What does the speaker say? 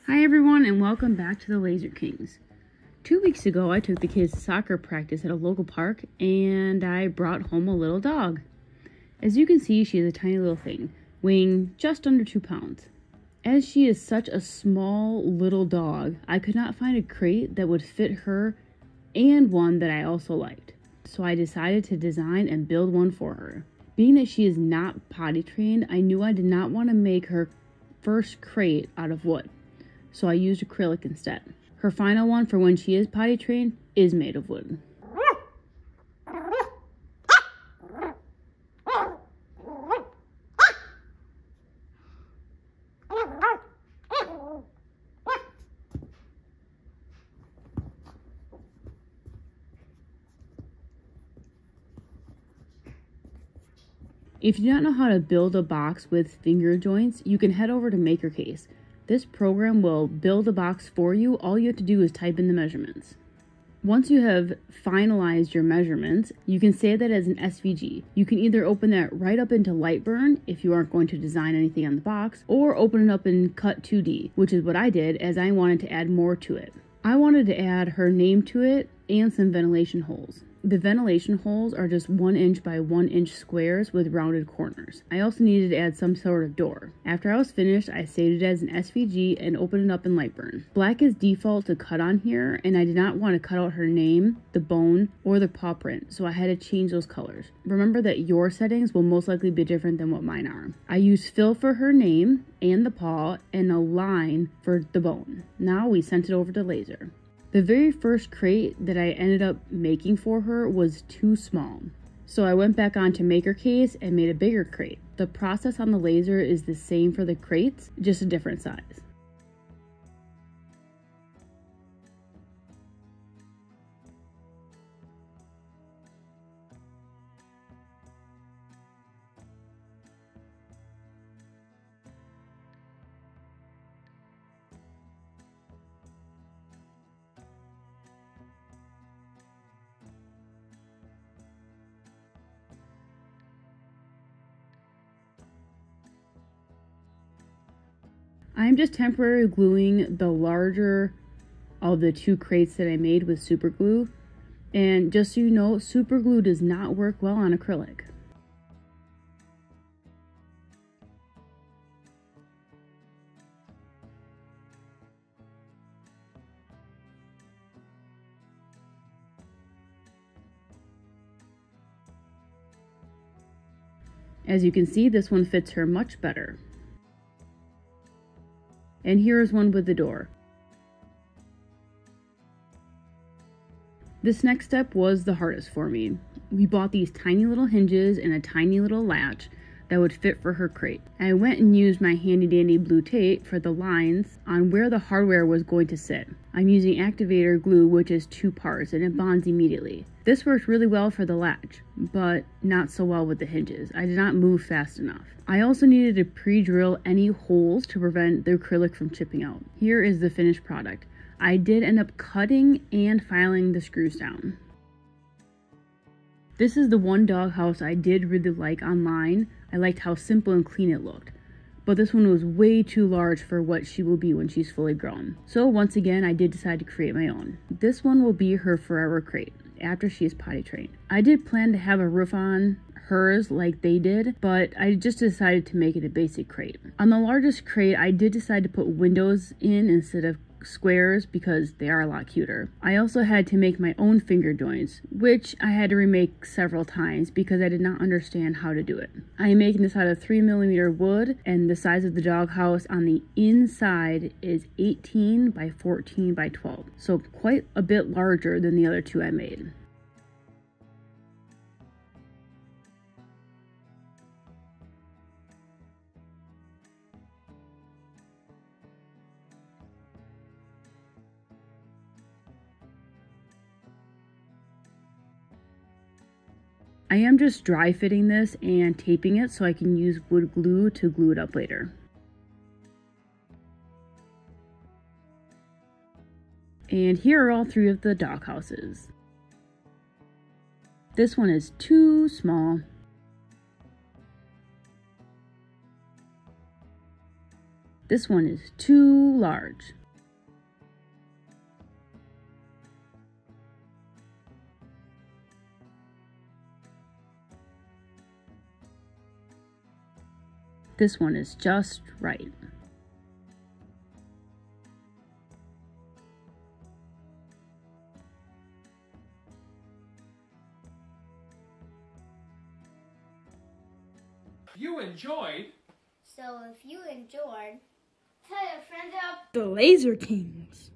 Hi everyone and welcome back to the Laser Kings. 2 weeks ago I took the kids to soccer practice at a local park and I brought home a little dog. As you can see, she is a tiny little thing, weighing just under 2 pounds. As she is such a small little dog, I could not find a crate that would fit her and one that I also liked. So I decided to design and build one for her. Being that she is not potty trained, I knew I did not want to make her first crate out of wood. So I used acrylic instead. Her final one for when she is potty trained is made of wood. If you do not know how to build a box with finger joints, you can head over to MakerCase. This program will build a box for you. All you have to do is type in the measurements. Once you have finalized your measurements, you can save that as an SVG. You can either open that right up into Lightburn if you aren't going to design anything on the box, or open it up in Cut 2D, which is what I did as I wanted to add more to it. I wanted to add her name to it and some ventilation holes. The ventilation holes are just 1 inch by 1 inch squares with rounded corners. I also needed to add some sort of door. After I was finished, I saved it as an SVG and opened it up in Lightburn. Black is default to cut on here, and I did not want to cut out her name, the bone, or the paw print, so I had to change those colors. Remember that your settings will most likely be different than what mine are. I used fill for her name and the paw, and a line for the bone. Now we sent it over to laser. The very first crate that I ended up making for her was too small. So I went back onto MakerCase and made a bigger crate. The process on the laser is the same for the crates, just a different size. I'm just temporarily gluing the larger of the 2 crates that I made with super glue. And just so you know, super glue does not work well on acrylic. As you can see, this one fits her much better. And here is one with the door. This next step was the hardest for me. We bought these tiny little hinges and a tiny little latch that would fit for her crate. I went and used my handy dandy blue tape for the lines on where the hardware was going to sit. I'm using activator glue, which is 2 parts, and it bonds immediately. This worked really well for the latch, but not so well with the hinges. I did not move fast enough. I also needed to pre-drill any holes to prevent the acrylic from chipping out. Here is the finished product. I did end up cutting and filing the screws down. This is the one doghouse I did really like online. I liked how simple and clean it looked. But this one was way too large for what she will be when she's fully grown. So once again, I did decide to create my own. This one will be her forever crate after she is potty trained. I did plan to have a roof on hers like they did, but I just decided to make it a basic crate. On the largest crate, I did decide to put windows in instead of squares because they are a lot cuter. I also had to make my own finger joints, which I had to remake several times because I did not understand how to do it. I am making this out of 3mm wood, and the size of the doghouse on the inside is 18 by 14 by 12, so quite a bit larger than the other 2 I made. I am just dry fitting this and taping it so I can use wood glue to glue it up later. And here are all 3 of the doghouses. This one is too small. This one is too large. This one is just right. You enjoyed. So if you enjoyed, tell your friends about The Laser Kings.